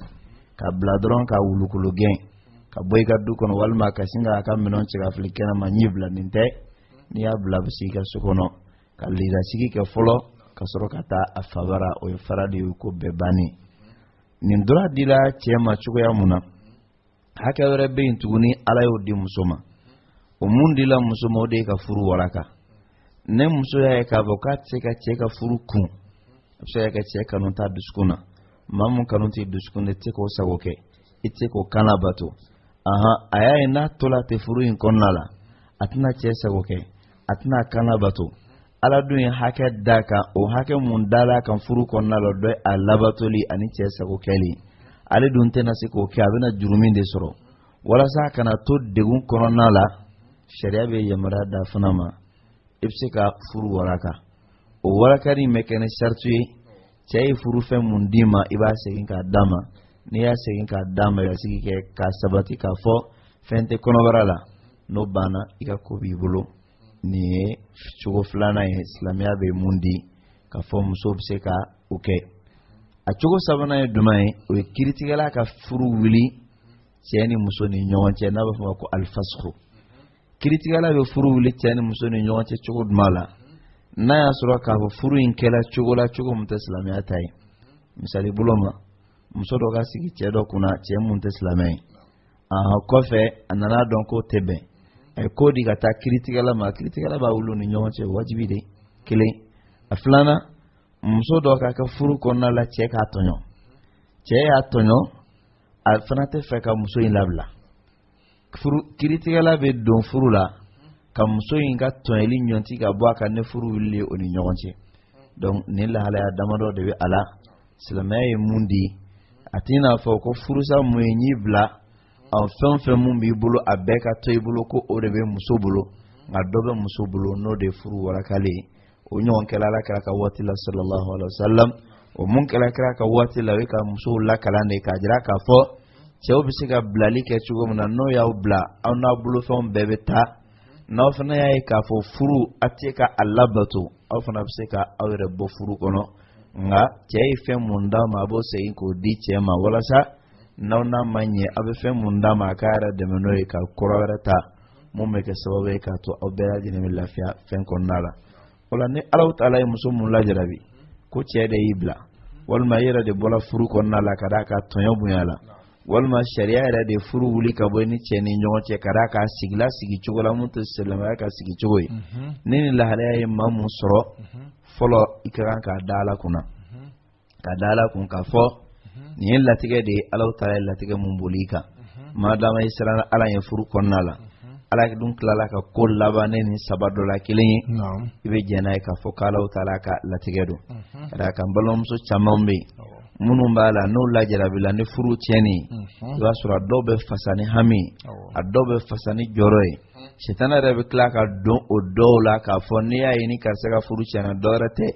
ka bila dɔrɔn ka wulukulu gɛn ka bɔ i ka du kɔnɔ walima ka sin ka ka minɛnw cɛ ka fili kɛnɛma ɲi bila nin tɛ n'i y'a bila bɛ sigi i ka so kɔnɔ ka lidasigi kɛ fɔlɔ ka sɔrɔ ka taa a fabara o ye fara de ye ko bɛɛ bannen nin dɔrɔn dira cɛ ma cogoya mun na hakɛ wɛrɛ bɛ yen tuguni ala y'o di muso ma o mun dila muso ma o de ye ka furu waraka ne muso y'a ye k'a fɔ k'a tɛ se ka cɛ ka furu kun a bɛ se ka kɛ cɛ kanu t'a dusukun na maa mun kanu t'i dusukun na i tɛ k'o sago kɛ i tɛ k'o kan labato a y'a ye n'a tola tɛ furu in kɔnɔna la a tɛna cɛ sago kɛ a tɛna kan labato ala dun ye hakɛ d'a kan o hakɛ mun dala kan furu kɔnɔna la dɔ a labatoli ani cɛ sago kɛli ale dun tɛna se k'o kɛ a bɛna juru min de sɔrɔ walasa a kana to degun kɔnɔna la sariya bɛ yamaruya d'a fana ma i bɛ se ka furu waraka o warakali in bɛ kɛ ni sariti ye cɛ ye furu fɛn mun d'i ma i b'a segin k'a d'a ma n'i y'a segin k'a d'a ma i ka sigi kɛ k'a sabati k'a fɔ fɛn tɛ kɔnɔbara la n'o banna i ka ko b'i bolo nin ye cogo filanan ye silamɛya bɛ mun di k'a fɔ muso bɛ se ka o kɛ a cogo sabanan ye jumɛn ye o ye kiritigɛla ka furu wuli cɛ ni muso ni ɲɔgɔn cɛ n'a bɛ fɔ o ma ko alifasiko kiritigɛla bɛ furu wuli cɛ ni muso ni ɲɔgɔn cɛ cogo jumɛn la n'a y'a sɔrɔ k'a fɔ furu in kɛla cogo la cogo mun tɛ silamɛya ta ye misali bolo ma muso dɔ ka sigi cɛ dɔ kunna cɛ mun tɛ silamɛ ye kɔfɛ a nana dɔn k'o tɛ bɛn a ye ko di ka taa kiritigɛla ma kiritigɛla b'a wuli ni ɲɔgɔn cɛ wajibi de kelen a filanan muso dɔ ka kɛ furu kɔnɔna la cɛ k'a tɔɲɔ cɛ y'a tɔɲɔ a fana tɛ fɛ ka muso in labila kiritigɛla bɛ don furu la ka muso in ka tɔɲɛli ɲɔnti ka bɔ a kan ne furu wuli o ni ɲɔgɔn cɛ donc nin lahalaya damadɔ de bɛ a la silamɛya ye mun di a t'i n'a fɔ ko furusa mun ye n'i bila fɛn fɛn mun b'i bolo a bɛɛ ka to i bolo ko o de bɛ muso bolo nka dɔ bɛ muso bolo n'o de ye furu warakale ye o ɲɔgɔn kɛla ala kɛra ka waati la sallallahu alaihi wa sallam o mun kɛra ka waati la o ye ka musow lakalan de k'a jira k'a fɔ cɛw bɛ se ka bilali kɛ cogo min na n'o y'aw bila aw n'a bolofɛnw bɛɛ bɛ taa n'aw fana y'a ye k'a fɔ furu a tɛ ka a labato aw fana bɛ se ka aw yɛrɛ bɔ furu kɔnɔ nka cɛ ye fɛn mun d'a ma a b'o segin k'o di cɛ ma walasa n'aw n'a ma ɲɛ aw bɛ fɛn mun d'a ma a k'a yɛrɛ dɛmɛ n'o ye ka kɔrɔ wɛrɛ ta mun bɛ kɛ sababu ye k'a to aw bɛɛ lajɛlen bɛ lafiya fɛn kɔnɔna la o la ni Alahu Taala ye muso mun lajarabi ko cɛ de y'i bila walima i yɛrɛ de bɔra furu kɔnɔna la ka d'a ka tɔɲɔ bonya la walima sariya yɛrɛ de furu wuli ka bɔ ni cɛ ni ɲɔgɔn cɛ ka d'a ka sigila sigi cogo la mun tɛ silamɛya ka sigi cogo ye ni nin lahalaya ye maa mun sɔrɔ fɔlɔ i ka kan k'a da Ala kunna ka da Ala kun k'a fɔ nin ye latigɛ de ye Alahu Taala ye latigɛ mun boli i kan maadama i siranna Ala ye furu kɔnɔna la Ala dun tilala ka ko laban ne ni saba dɔ la kelen ye i bɛ jɛn n'a ye k'a fɔ k'Alahu Taala ka latigɛ don ka d'a kan balimamuso caman bɛ yen minnu b'a la n'o lajarabila ni furu tiɲɛni i b'a sɔrɔ a dɔw bɛ fasa ni hami a dɔw bɛ fasa ni jɔrɔ ye sitana yɛrɛ bɛ tila ka don o dɔw la k'a fɔ n'i y'a ye ni karisa ka furu tiɲɛna dɔ wɛrɛ tɛ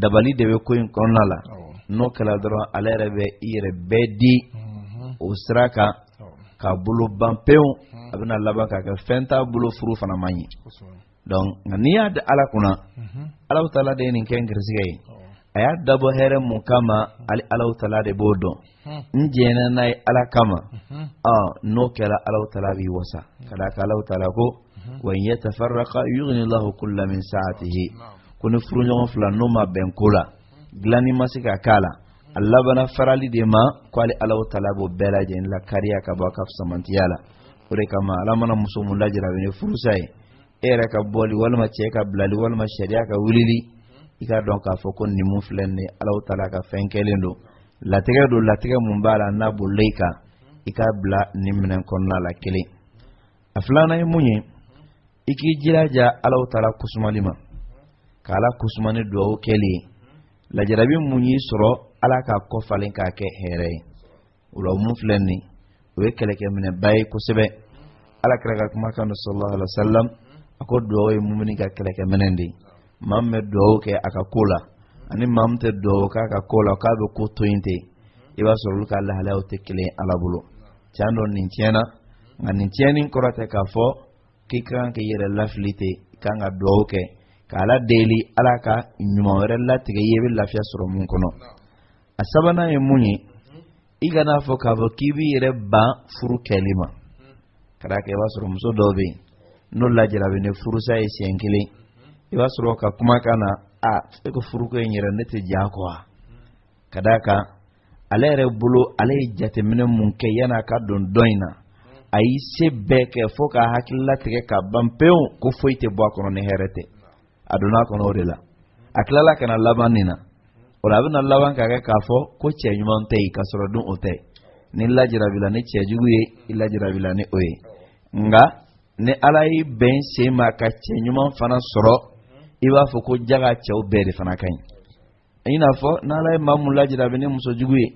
dabali de bɛ ko in kɔnɔna la n'o kɛla dɔrɔn ale yɛrɛ bɛ i yɛrɛ bɛɛ di o sira kan k'a bolo ban pewu a bɛna laban k'a kɛ fɛn t'a bolo furu fana man ɲi donc nka n'i y'a di Ala kunna Alahu Taala de ye nin kɛ n garisigɛ ye a y'a dabɔ hɛrɛ mun kama ali Alahu Taala de b'o dɔn n jɛnna n'a ye Ala kama n'o kɛra Alahu Taala b'i wasa ka d'a kan Alahu Taala ko wa in yatafarraqa yughni Allahu kullan min sa'atihi ko ni furuɲɔgɔn fila n'o ma bɛn ko la dilanni ma se ka k'a la a labana farali de ma ko ali Alahu Taala b'o bɛɛ lajɛlen la kariya ka bɔ a ka fisamantiya la o de kama Ala mana muso mun lajarabi ni furusa ye e yɛrɛ ka bɔli walima cɛ ka bilali walima sariya ka wulili i ka dɔn k'a fɔ ko nin mun filɛ nin ye Alahu Taala ka fɛn kɛlen don latigɛ don latigɛ mun b'a la n'a bolila i kan i k'a bila nin minɛn kɔnɔna la kelen a filanan ye mun ye i k'i jilaja Alahu Taala kosumali ma ka Ala kosuma ni duwawu kɛli ye lajarabi mun y'i sɔrɔ Ala k'a kɔfalen k'a kɛ hɛrɛ ye o la mun filɛ nin o ye kɛlɛkɛminɛba ye kosɛbɛ Ala kɛra ka kumakan don sallallahu alaihi wa sallam a ko duwawu ye mumini ka kɛlɛkɛminɛ de ye maa min bɛ duwawu kɛ a ka ko la ani maa min tɛ duwawu k'a ka ko la k'a bɛ ko to yen ten i b'a sɔrɔ olu ka lahalayaw tɛ kelen ye Ala bolo tiɲɛ don nin tiɲɛna nka nin tiɲɛni kɔrɔ tɛ k'a fɔ k'i kan k'i yɛrɛ lafili ten i kan ka duwawu kɛ kala deli alaka nyuma wɛrɛ latigɛ ye bɛ lafiya sɔrɔ mun kɔnɔ a sabanan ye mun ye i kana fɔ k'a fɔ k'i b'i yɛrɛ ban furu kɛli ma ka d'a kan i b'a sɔrɔ muso dɔw bɛ yen n'o lajarabi ni furusa ye siɲɛ kelen i b'a sɔrɔ ka kumakan na e ko furuko in yɛrɛ ne tɛ diya kɔ wa ka d'a kan ale yɛrɛ bolo ale ye jateminɛ mun kɛ yan'a ka don dɔ in na a y'i se bɛɛ kɛ fo k'a hakilila tigɛ ka ban pewu ko foyi tɛ bɔ a kɔnɔ ni hɛrɛ tɛ a donna a kɔnɔ o de la a tilala ka na laban nin na o la a bɛna laban k'a kɛ k'a fɔ ko cɛ ɲuman tɛ yen ka sɔrɔ dun o tɛ ni lajarabila ni cɛ jugu ye i lajarabila ni o ye nka ni ala y'i bɛn sen ma ka cɛ ɲuman fana sɔrɔ i b'a fɔ ko jaga cɛw bɛɛ de fana ka ɲi i n'a fɔ n'ala ye maa mun lajarabi ni muso jugu ye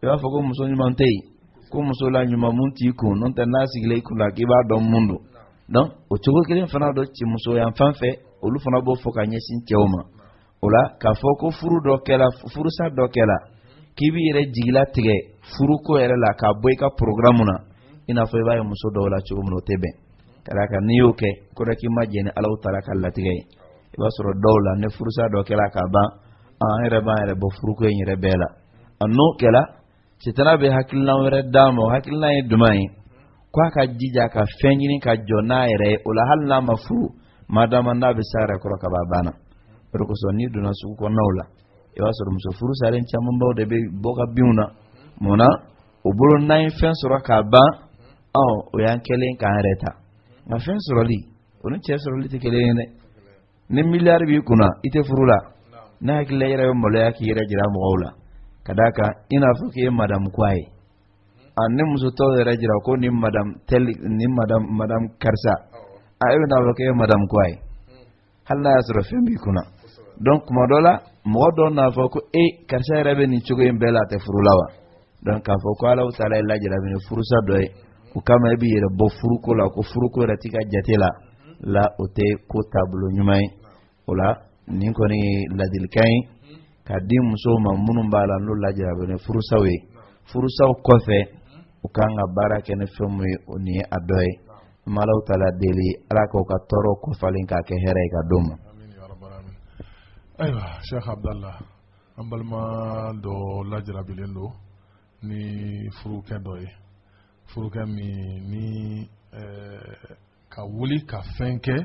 i b'a fɔ ko muso ɲuman tɛ yen ko muso la ɲuman mun t'i kun n'o tɛ n'a sigilen i kun la k'i b'a dɔn mun don donc o cogo kelen fana dɔ cɛ muso yan fan fɛ olu fana b'o fɔ ka ɲɛsin cɛw ma o la k'a fɔ ko furu dɔ kɛla furusa dɔ kɛla k'i b'i yɛrɛ jigila tigɛ furuko yɛrɛ la k'a bɔ i ka programme na i n'a fɔ i b'a ye muso dɔw la cogo min o tɛ bɛn ka d'a kan n'i y'o kɛ kɔrɔ k'i ma jɛn ni Alahu Taala ka latigɛ ye i b'a sɔrɔ dɔw la ni furusa dɔ kɛla k'a ban an yɛrɛ b'an yɛrɛ bɔ furuko in yɛrɛ bɛɛ la n'o kɛla sitana bɛ hakilina wɛrɛ d'a ma o hakilina ye jumɛn ye ko a ka jija ka fɛn ɲini ka jɔ n'a yɛrɛ ye o la hali n'a ma furu madama n'a bɛ s'a yɛrɛ kɔrɔ kaba banna o de kosɔn n'i donna sugu kɔnɔnaw la i b'a sɔrɔ muso furu salen camanbaw de bɛ bɔ ka binw na mun na o bolo n'an ye fɛn sɔrɔ k'a ban o y'an kɛlen k'an yɛrɛ ta nka fɛn sɔrɔli o ni cɛ sɔrɔli tɛ kelen ye dɛ ni miliyari b'i kunna i tɛ furu la ne hakili la i yɛrɛ bɛ maloya k'i yɛrɛ jira mɔgɔw la ka d'a kan i n'a fɔ k'i ye madamu kwa ye ni muso tɔw yɛrɛ jira ko ni madamu karisa e bɛ n'a fɔ k'i ye madamu kwa ye hali n'a y'a sɔrɔ fɛn b'i kunna donc kuma dɔ la mɔgɔ dɔw n'a fɔ ko karisa yɛrɛ bɛ nin cogo in bɛɛ la a tɛ furu la wa donc k'a fɔ ko Alahu Taala ye lajarabi ni furusa dɔ ye o kama i b'i yɛrɛ bɔ furuko la ko furuko yɛrɛ t'i ka jate la o tɛ ko taabolo ɲuman ye o la nin kɔni ye ladilikan ye ka di musow ma minnu b'a la n'o lajarabi ni furusaw ye furusaw kɔfɛ u kan ka baara kɛ ni fɛn min ye o nin ye a dɔ ye n bɛ Alahu Taala deli Ala k'o ka tɔɔrɔ kɔfalen k'a kɛ hɛrɛ ye ka d'o ma. Ayiwa Sheikh Abdallah an balima dɔ lajarabilen don ni furukɛ dɔ ye furukɛ min ni ka wuli ka fɛn kɛ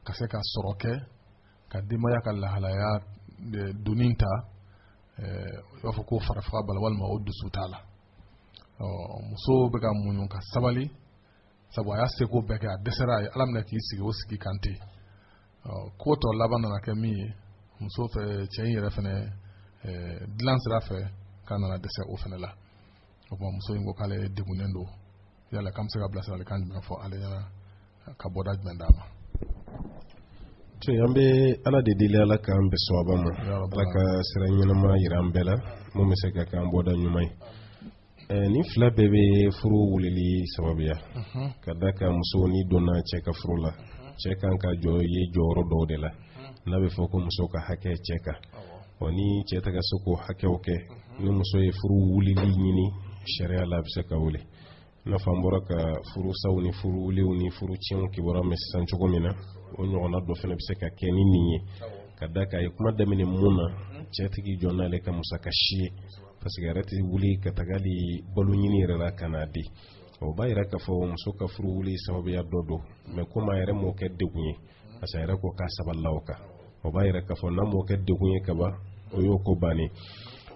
ka se ka sɔrɔ kɛ ka denbaya ka lahalaya donni ta i b'a fɔ ko farafaga bala walima o dusu t'a la muso bɛ ka muɲu ka sabali sabu a y'a seko bɛɛ kɛ a dɛsɛra a ye Ala minɛ k'i sigi o sigi kan ten ko tɔ laban nana kɛ min ye muso fɛ cɛ in yɛrɛ fɛnɛ dilan sira fɛ k'a nana dɛsɛ o fɛnɛ la o kuma muso in ko k'ale degunnen don yala k'an bɛ se ka bilasiralikan jumɛn fɔ ale ɲɛna ka bɔda jumɛn d'a ma. an bɛ Ala de deli Ala k'an bɛn sababa ma Ala ka sira ɲɛnama yira an bɛɛ la mun bɛ se ka k'an bɔda ɲuman ye ni fila bɛɛ bɛ furu wulili sababuya ka d'a kan muso ni donna cɛ ka furu la cɛ kan ka jɔ ye jɔyɔrɔ dɔw de la n'a bɛ fɔ ko muso ka hakɛ cɛ kan ni cɛ tɛ ka se k'o hakɛw kɛ ni muso ye furu wulili ɲini sariya la a bɛ se ka wuli n'a fɔ an bɔra ka furusaw ni furu wuliw ni furu tiɲɛw kibaruya mɛn sisan cogo min na o ɲɔgɔnna dɔ fana bɛ se ka kɛ ni nin ye ka d'a kan a ye kuma daminɛ mun na cɛ tigi jɔ n'ale ka musaka si ye parce que a yɛrɛ tɛ wuli ka taga hali balo ɲini yɛrɛ la ka n'a di o b'a yira k'a fɔ muso ka furu wuli sababuya dɔ don mais komi a yɛrɛ m'o kɛ degun ye parce que a yɛrɛ ko k'a sabalila o kan o b'a yira k'a fɔ n'a m'o kɛ degun ye kaban o y'o ko bannen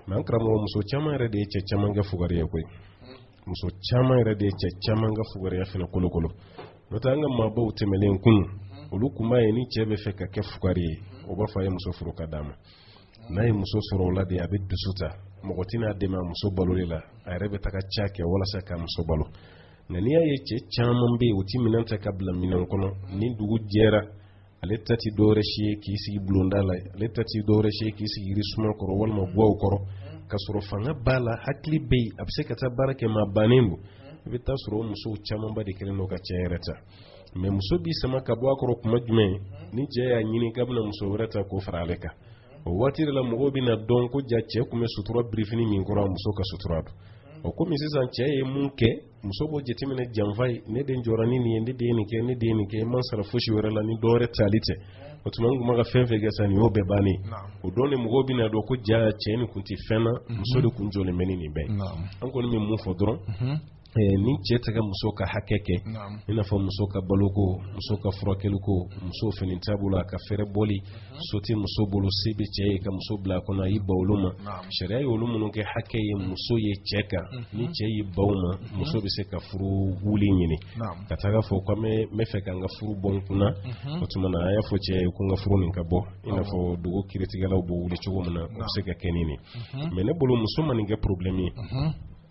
mais an karamɔgɔ muso caman yɛrɛ de ye cɛ caman kɛ fugariya koyi muso caman yɛrɛ de ye cɛ caman ka fugariya fana kolokolo n'o tɛ an ka maabaw tɛmɛlen kun olu kun b'a ye ni cɛ bɛ fɛ ka kɛ fugari ye o b'a fɔ a ye muso furu ka d'a ma n'a ye muso sɔrɔ o la de a bɛ dusu ta mɔgɔ tɛna dɛmɛ a muso baloli la a yɛrɛ bɛ taga ca kɛ walasa ka muso balo nka n'i y'a ye cɛ caman bɛ yen o ti minɛn ta ka bila minɛn kɔnɔ ni dugu jɛra ale ta ti dɔwɛrɛ si ye k'i sigi bulonda la ale ta ti dɔwɛrɛ si ye k'i sigi yirisuma kɔrɔ walima guwaw kɔrɔ ka sɔrɔ fanga b'a la hakili bɛ yen a bɛ se ka taa baara kɛ maa bannen don i bɛ taa sɔrɔ o musow camanba de kɛlen don ka cɛ yɛrɛ ta mais muso b'i sama ka bɔ a kɔrɔ kuma jumɛn ni cɛ y'a ɲini k'a bɛna muso wɛrɛ ta k'o fara ale kan o waati de la mɔgɔw bɛna dɔn ko ja cɛ tun bɛ sutura birifini min kɔrɔ a muso ka sutura don o komi sisan cɛ ye mun kɛ muso b'o jateminɛ janfa ye ne de jɔra ni nin ye ne de ye nin kɛ ne de ye nin kɛ man sara fosi wɛrɛ la ni dɔwɛrɛ tali tɛ o tuma nguma ka fɛn fɛn kɛ sa nin y'o bɛɛ bannen o don de mɔgɔw bɛna dɔn ko ja cɛ ni kun tɛ fɛn na muso de kun jɔlen bɛ ni nin bɛɛ an kɔni bɛ mun fɔ dɔrɔn ni cɛ tɛ ka muso ka hakɛ kɛ i n'a fɔ muso ka baloko muso ka furakɛliko muso fini taabolo ka fɛrɛ bɔli so tɛ muso bolo se bɛ cɛ ye ka muso bila kɔnɔ a y'i ba olu ma sariya ye olu minnu kɛ hakɛ ye muso ye cɛ kan ni cɛ y'i baw ma muso bɛ se ka furu wuli ɲini ka taga fɔ ko n bɛ fɛ ka n ka furu bɔ n kunna o tuma na a y'a fɔ cɛ ye ko n ka furu nin ka bɔ i n'a fɔ dugu kiritigɛlaw b'o wuli cogo min na o bɛ se ka kɛ nin mais ne bolo muso ma nin kɛ problème ye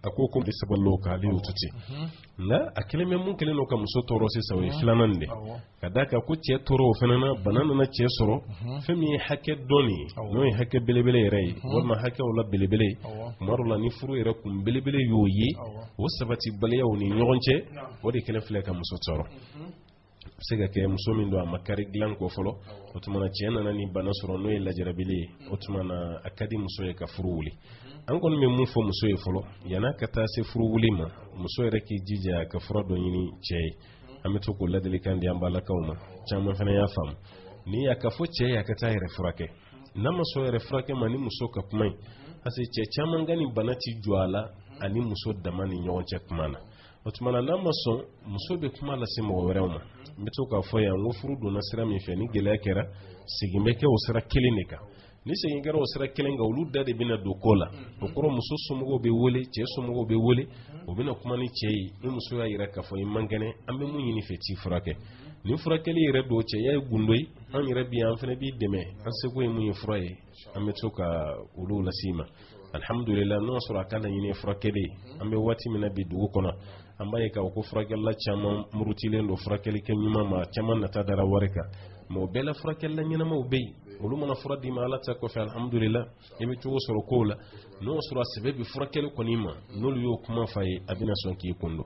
a ko ko sabalo k'ale y'o to ten nka a kelen bɛ mun kelen n'o ka muso tɔɔrɔ sisan o ye filanan de ka d'a kan ko cɛ tɔɔrɔ o fana na bana nana cɛ sɔrɔ fɛn min ye hakɛ dɔɔni ye n'o ye hakɛ belebele yɛrɛ ye walima hakɛw la belebele tuma dɔw la ni furu yɛrɛ kun belebele y'o ye o sabatibaliyaw ni ɲɔgɔn cɛ o de kelen filɛ ka muso tɔɔrɔ se ka kɛ muso min don a ma kari dilan ko fɔlɔ o tuma na cɛ nana ni bana sɔrɔ n'o ye lajarabili ye o tuma na a ka di muso ye ka furu wuli an kɔni bɛ mun fɔ muso ye fɔlɔ yan'a ka taa se furu wuli ma muso yɛrɛ k'i jija ka fura dɔ ɲini cɛ ye an bɛ to k'o ladilikan di an balakaw ma caman fana y'a faamu ni y'a ka fɔ cɛ ye a ka taa yɛrɛ furakɛ n'a ma sɔn yɛrɛ furakɛ ma ni muso ka kuma ye parce que cɛ caman ka nin bana ti jɔ a la ani muso dama ni ɲɔgɔn cɛ kuma na o tuma na n'a ma sɔn muso bɛ kuma lase mɔgɔ wɛrɛw ma n bɛ to k'a fɔ yan ko furu donna sira min fɛ ni gɛlɛya kɛra segin bɛ kɛ o sira kelen de kan ni segin kɛra o sira kelen kan olu da de bɛna don ko la o kɔrɔ muso somɔgɔw bɛ wele cɛ somɔgɔw bɛ wele o bɛna kuma ni cɛ ye ni muso y'a jira k'a fɔ i man kɛnɛ an bɛ mun ɲini fɛ t'i furakɛ ni furakɛli yɛrɛ don cɛ y'a ye gundo ye an yɛrɛ bi an fana b'i dɛmɛ an seko ye mun ye fura ye an bɛ to ka olu lase ma alhamdulillah n'o sɔrɔ a ka laɲini furakɛli an bɛ waati min na bi dugu kɔnɔ an b'a ye k'a fɔ ko furakɛlila caman murutilen don furakɛli kɛ ɲuman ma caman nata dara wari kan mais o bɛɛ la furakɛlila ɲɛnamaw bɛ yen olu mana fura d'i ma ala ta kɔfɛ alhamdulillah i bɛ cogo sɔrɔ kow la n'o sɔrɔ a sɛbɛ bɛ furakɛli kɔni ma n'olu y'o kuma f'a ye a bɛna sɔn k'i kun don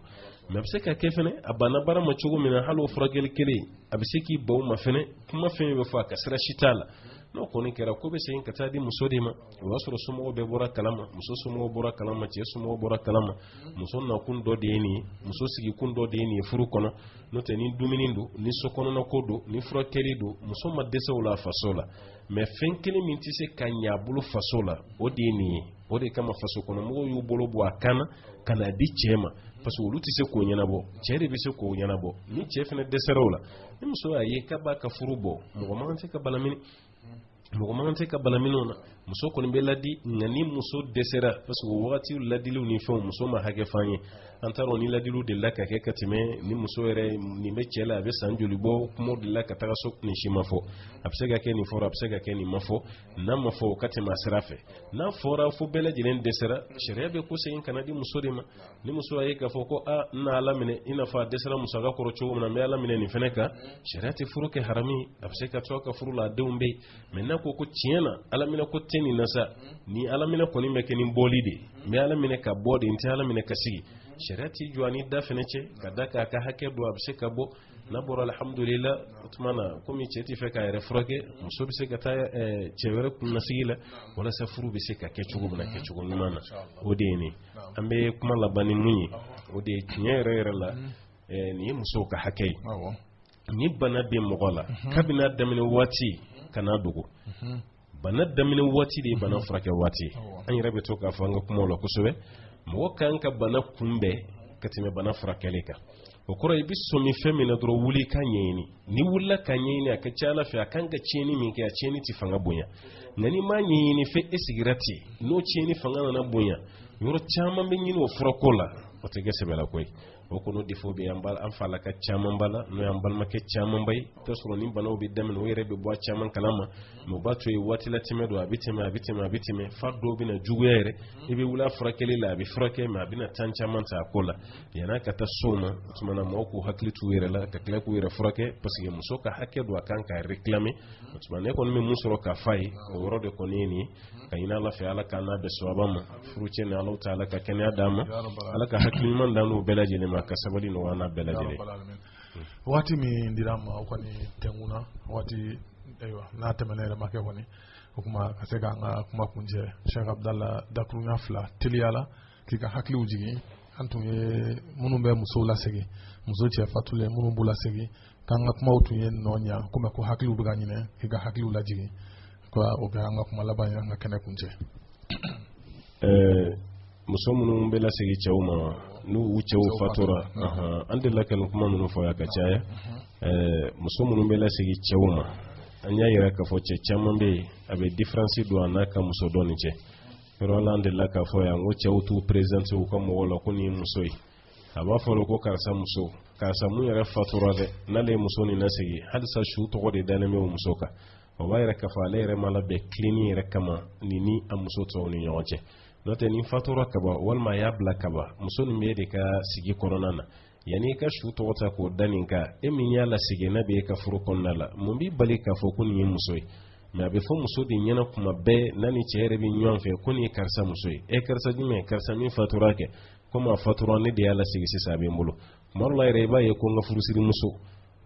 mais a bɛ se ka kɛ fɛnɛ a banna baara ma cogo min na hali o furakɛli kelen a bɛ se k'i baw ma fɛnɛ kuma fɛn bɛ fɔ a ka sira si t'a la n'o kɔni kɛra ko bɛ segin ka taa di muso de ma o y'a sɔrɔ somɔgɔw bɛɛ bɔra kalama muso somɔgɔw bɔra kalama cɛ somɔgɔw bɔra kalama muso nakun dɔ de ye nin ye muso sigikun dɔ de ye nin ye furu kɔnɔ n'o tɛ ni dumuni don ni sokɔnɔna ko don ni furakɛli don muso ma dɛsɛ o la faso la mais fɛn kelen min tɛ se ka ɲɛ a bolo faso la o de ye nin ye o de kama faso kɔnɔ mɔgɔw y'u bolo bɔ a kan na ka na di cɛ ma parce que olu tɛ se k'o ɲɛnabɔ cɛ de bɛ se k'o ɲɛnabɔ ni cɛ fana dɛsɛra o la ni muso y'a ye k'a b'a ka furu bɔ mɔgɔ man kan tɛ ka balamini mɔgɔ man kan tɛ ka balaminɛw na muso kɔni bɛ ladi nka ni muso dɛsɛra parce que o wagati ladiliw ni fɛnw muso ma hakɛ f'an ye an t'a dɔn ni ladiliw delila ka kɛ ka tɛmɛ ni muso yɛrɛ nin bɛ cɛ la a bɛ san joli bɔ kumaw delila ka taga so nin si ma fɔ a bɛ se ka kɛ nin fɔra a bɛ se ka kɛ nin ma fɔ n'a ma fɔ o ka tɛmɛ a sira fɛ n'a fɔra fo bɛɛ lajɛlen dɛsɛra sariya bɛ ko segin ka na di muso de ma ni muso y'a ye k'a fɔ ko a n na ala minɛ i n'a fɔ a dɛsɛra musaka kɔrɔ cogo min na n bɛ ala minɛ nin fɛnɛ kan sariya tɛ furu kɛ harami a bɛ se ka to a ka furu la a denw bɛ yen mais n'a ko tiɲɛ na ala minɛ ko tɛ nin na sa ni ala minɛ kɔni bɛ kɛ nin bɔli de n bɛ ala minɛ ka bɔ de n tɛ ala minɛ ka sigi sariya t'i jɔ ani da fɛnɛ cɛ ka da k'a ka hakɛ don a bɛ se ka bɔ n'a bɔra alhamdulillah o tuma na komi cɛ tɛ fɛ k'a yɛrɛ furakɛ muso bɛ se ka taa cɛ wɛrɛ kunnasigi la walasa furu bɛ se ka kɛ cogo min na kɛcogo ɲuman na o de ye nin an bɛ kuma laban ni mun ye o de ye tiɲɛ yɛrɛ yɛrɛ la nin ye musow ka hakɛ ye ni bana bɛ mɔgɔ la kabini a daminɛ waati kana dogo bana daminɛ waati de ye bana furakɛ waati an yɛrɛ bɛ to k'a fɔ an ka kumaw la kosɛbɛ mɔgɔ kan ka bana kunbɛn ka tɛmɛ bana furakɛli kan o kɔrɔ i bɛ sɔmi fɛn min na dɔrɔn wuli ka ɲɛɲini ni wulila ka ɲɛɲini a ka ca ala fɛ a kan ka tiɲɛni min kɛ a tiɲɛni tɛ fanga bonya nka ni m'a ɲɛɲini fɛ e sigira ten n'o tiɲɛni fanga nana bonya yɔrɔ caman bɛ ɲini o furako la o tɛ kɛ sɛbɛla koyi o kɔnɔ defo bɛ an fa la ka caman b'a la n'o y'an balimakɛ caman ba ye i t'a sɔrɔ ni banaw bɛ daminɛ o yɛrɛ bɛ bɔ a caman kalama mais o b'a to yen waati la tɛmɛ don a bɛ tɛmɛ fa dɔw bɛ na juguya yɛrɛ i bɛ wuli a furakɛli la a bɛ furakɛ mais a bɛ na tan caman ta a ko la yan'a ka taa so ma o tuma na mɔgɔw k'u hakili t'u yɛrɛ la ka tila k'u yɛrɛ furakɛ parce que muso ka hakɛ don a kan k'a réclamer o tuma ne kɔni bɛ mun sɔrɔ k'a f'a ye o yɔrɔ de kɔni ye nin ye ka ɲini ala fɛ ala k'an n'a bɛn sababa ma furu cɛ ni ala ta ala ka kɛnɛya d'a ma ala ka hakili ɲuman d'an n'u bɛɛ lajɛlen ma ka sabali nɔgɔya n'a bɛɛ lajɛlen waati min dira ma o kɔni tɛnkuna waati ayiwa n'a tɛmɛna yɛrɛ ma kɛ kɔni o kuma ka se k'an ka kuma kuncɛ Sheikh Abdallah dakuruɲa 2 teliya la k'i ka hakiliw jigin an tun ye minnu bɛ musow lasegin muso cɛ fatulen minnu b'u lasegin kanga kuma utu yen nonya kuma ko hakilu buga nyine higa hakilu lajigi ko o ga nga kuma labanya nga kene kunje muso minnu bɛ lasegi cɛw ma n'u u cɛw fatura an delila ka nin kuma minnu fɔ ya ka caya muso minnu bɛ lasegi cɛw ma an y'a yira k'a fɔ cɛ caman bɛ yen a bɛ différence don a n'a ka muso dɔ ni cɛ yɔrɔ la an delila k'a fɔ yan ko cɛw t'u présenter u ka mɔgɔw la ko nin ye muso ye a b'a fɔ ko karisa muso karisa mun yɛrɛ fatura dɛ n'ale ye muso nin lasegi halisa su tɔgɔ de dalen bɛ o muso kan o b'a yira k'a fɔ ale yɛrɛ ma labɛn tilenni yɛrɛ kama nin ni a muso tɔw ni ɲɔgɔn cɛ n'o tɛ nin fatura kaba walima a y'a bila kaba muso nin bɛ de ka sigi kɔnɔna na yanni i ka su tɔgɔ ta k'o da nin kan e min y'a lasigi n'a bɛ e ka furu kɔnɔna la mun b'i bali k'a fɔ ko nin ye muso ye mɛ a bɛ fɔ muso de ɲɛna kuma bɛɛ n'a ni cɛ yɛrɛ bɛ ɲɔgɔn fɛ ko nin ye karisa muso ye karisa jumɛn karisa min fatura kɛ komi a fatura ne de y'a lasigi sisan a bɛ n bolo kuma dɔ la yɛrɛ i b'a ye ko n ka furusiri muso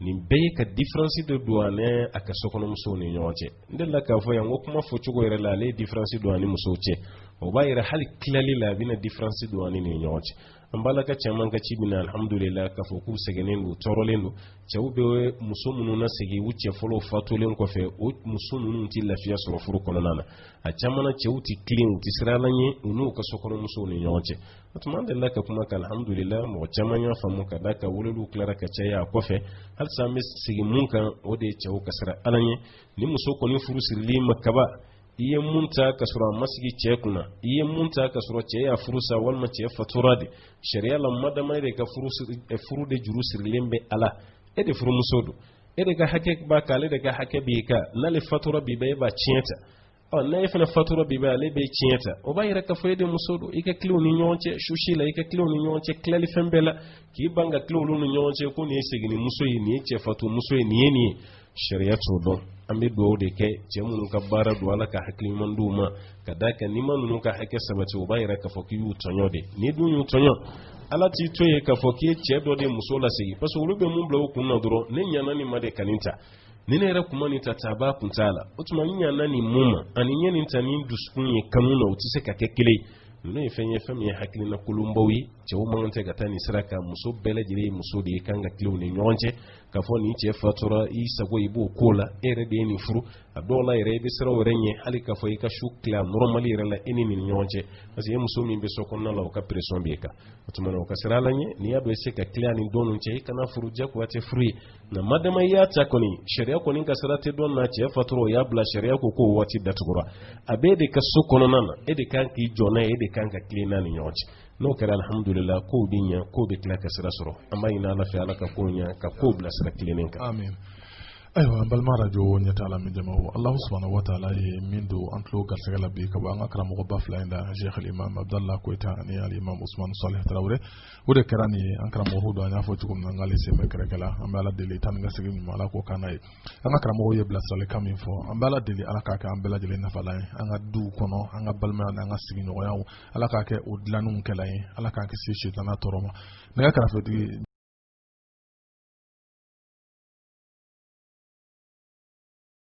nin bɛɛ ye ka différence de don a ni a ka sokɔnɔmusow ni ɲɔgɔn cɛ n delila k'a fɔ yan ko kuma fɔcogo yɛrɛ la ale ye différence don a ni musow cɛ o b'a yɛrɛ hali tilali la a bɛna différence don a ni nin ɲɔgɔn cɛ an b'a la ka caman ka ci bɛna alhamdulillah k'a fɔ k'u sɛgɛnnen don tɔɔrɔlen don cɛw bɛ muso minnu lasegi u cɛ fɔlɔ fatulen kɔfɛ o muso ninnu tɛ lafiya sɔrɔ furu kɔnɔna na a caman na cɛw tɛ tilen u tɛ siralan ye u n'u ka sokɔnɔmusow ni ɲɔgɔn cɛ o tuma an delila ka kuma kan alhamdulillah mɔgɔ caman y'a faamu ka da ka weleliw tilara ka caya a kɔfɛ halisa an bɛ sigi mun kan o de ye cɛw ka sira ala ɲɛ ni muso kɔni furu sirili ma kaba i ye mun ta ka sɔrɔ a ma sigi cɛ kunna i ye mun ta ka sɔrɔ cɛ y'a furu sa walima cɛ fatura de sariya la madama de ka furu de juru sirilen bɛ ala e de furumuso don e de ka hakɛ b'a kan ale de ka hakɛ b'i kan n'ale fatura b'i bɛ e b'a tiɲɛ ta n'a ye fana fatura b'i bɛ ale bɛ tiɲɛ ta o b'a yɛrɛ k'a fɔ e de muso don i ka tilenw ni ɲɔgɔn cɛ susi la i ka tilenw ni ɲɔgɔn cɛ tilali fɛn bɛɛ la k'i ban ka tilen olu ni ɲɔgɔn cɛ ko nin ye segini muso ye nin ye cɛ fatu muso ye nin ye nin ye sariya t'o dɔn an bɛ dugawu de kɛ cɛ minnu ka baara don ala ka hakili ɲuman d'u ma ka da kan ni ma ninnu ka hakɛ sabati o b'a yɛrɛ k'a fɔ k'i y'u tɔɲɔ de ni dun y'u tɔɲɔ ala t'i to ye k'a fɔ k'i ye cɛ dɔ de muso lasegi parce que olu bɛ mun bila u kun na dɔrɔn ne ɲana nin ma de ka nin ta ni ne yɛrɛ kuma nin ta a b'a kun t'a la o tuma n ɲana nin mun ma ani ɲɛ nin ta ni dusukun ye kanu na o tɛ se ka kɛ kelen ye ninnu ye fɛn ye fɛn min ye hakilina kolonbaw ye cɛw man kan tɛ ka taa nin sira kan muso bɛɛ lajɛlen ye muso de ye kan ka tilenw ni ɲɔgɔn cɛ k'a fɔ nin cɛ fatura i sago i b'o ko la e yɛrɛ de ye nin furu a dɔw la yɛrɛ i bɛ siraw yɛrɛ ɲɛ hali k'a fɔ i ka su tila normali yɛrɛ la e ni nin ɲɔgɔn cɛ parce que e muso min bɛ so kɔnɔna la o ka pression b'e kan o tuma na o ka sira la ɲɛ n'i y'a dɔn i se ka tila nin don ninnu cɛ i kana furu jagoya tɛ furu ye nka madama i y'a ta kɔni sariya kɔni ka sira tɛ dɔn na cɛ fatura o y'a bila sariya ko k'o waati datugura a bɛ e de ka so kɔnɔna na e de kan k'i jɔ n'a ye e de kan ka tilen n'a ni ɲɔgɔn cɛ n'o kɛra alhamdulillah kow bɛ ɲɛ kow bɛ tila ka sira sɔrɔ an b'a ɲini ala fɛ ala ka kow ɲɛ ka kow bila sira tilennen kan amin ayiwa an balima radio ɲɛtaala min jama o allahu subhanahu wa taala ye min don an tulo garisɛgɛ la bi ka bɔ an ka karamɔgɔ ba fila in da sheikh al-imam abdallah koyita ani al-imam usman salih tarawele o de kɛra nin ye an karamɔgɔ don an y'a fɔ cogo min na an k'ale sen bɛ kɛrɛkɛ la an bɛ ala deli tan ni ka segin ɲuman ala k'o kan n'a ye an ka karamɔgɔ ye bilasiralikan min fɔ an bɛ ala deli ala k'a kɛ an bɛɛ lajɛlen nafalan ye an ka duw kɔnɔ an ka balimaya n'an ka sigiɲɔgɔnyaw ala k'a kɛ o dilanniw kɛla ye ala k'an kisi sitana tɔɔrɔ ma nɛgɛ kɛrɛfɛtigi